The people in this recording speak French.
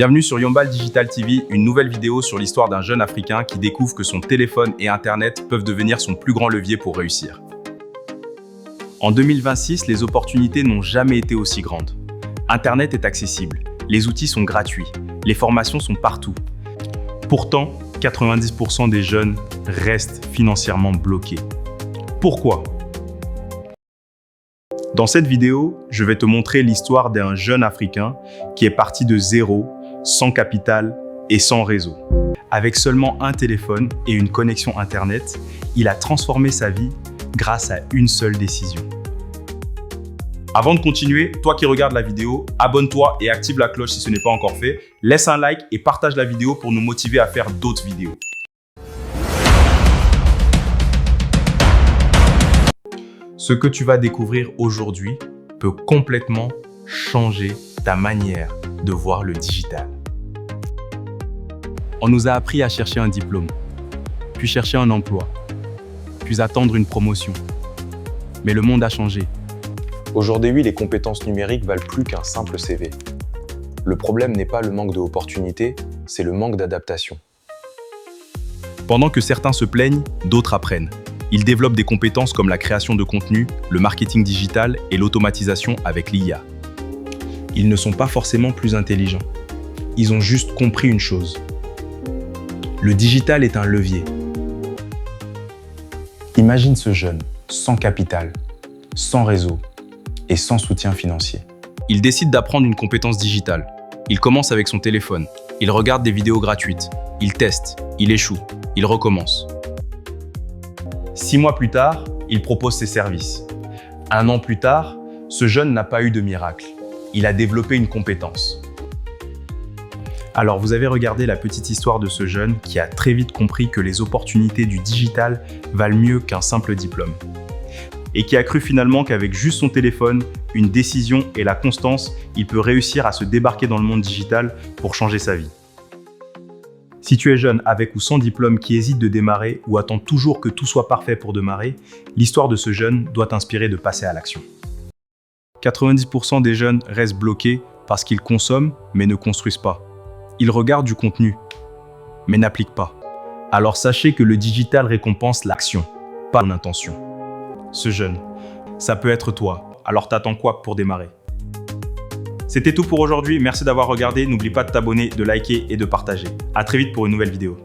Bienvenue sur Yombal Digital TV, une nouvelle vidéo sur l'histoire d'un jeune Africain qui découvre que son téléphone et Internet peuvent devenir son plus grand levier pour réussir. En 2026, les opportunités n'ont jamais été aussi grandes. Internet est accessible, les outils sont gratuits, les formations sont partout. Pourtant, 90% des jeunes restent financièrement bloqués. Pourquoi ? Dans cette vidéo, je vais te montrer l'histoire d'un jeune Africain qui est parti de zéro, sans capital et sans réseau. Avec seulement un téléphone et une connexion Internet, il a transformé sa vie grâce à une seule décision. Avant de continuer, toi qui regardes la vidéo, abonne-toi et active la cloche si ce n'est pas encore fait. Laisse un like et partage la vidéo pour nous motiver à faire d'autres vidéos. Ce que tu vas découvrir aujourd'hui peut complètement changer ta manière de voir le digital. On nous a appris à chercher un diplôme, puis chercher un emploi, puis attendre une promotion. Mais le monde a changé. Aujourd'hui, les compétences numériques valent plus qu'un simple CV. Le problème n'est pas le manque d'opportunités, c'est le manque d'adaptation. Pendant que certains se plaignent, d'autres apprennent. Ils développent des compétences comme la création de contenu, le marketing digital et l'automatisation avec l'IA. Ils ne sont pas forcément plus intelligents. Ils ont juste compris une chose. Le digital est un levier. Imagine ce jeune, sans capital, sans réseau et sans soutien financier. Il décide d'apprendre une compétence digitale. Il commence avec son téléphone. Il regarde des vidéos gratuites. Il teste. Il échoue. Il recommence. 6 mois plus tard, il propose ses services. 1 an plus tard, ce jeune n'a pas eu de miracle. Il a développé une compétence. Alors vous avez regardé la petite histoire de ce jeune qui a très vite compris que les opportunités du digital valent mieux qu'un simple diplôme. Et qui a cru finalement qu'avec juste son téléphone, une décision et la constance, il peut réussir à se débarquer dans le monde digital pour changer sa vie. Si tu es jeune avec ou sans diplôme qui hésite de démarrer ou attend toujours que tout soit parfait pour démarrer, l'histoire de ce jeune doit t'inspirer de passer à l'action. 90% des jeunes restent bloqués parce qu'ils consomment mais ne construisent pas. Ils regardent du contenu mais n'appliquent pas. Alors sachez que le digital récompense l'action, pas l'intention. Ce jeune, ça peut être toi. Alors t'attends quoi pour démarrer ? C'était tout pour aujourd'hui, merci d'avoir regardé, n'oublie pas de t'abonner, de liker et de partager. À très vite pour une nouvelle vidéo.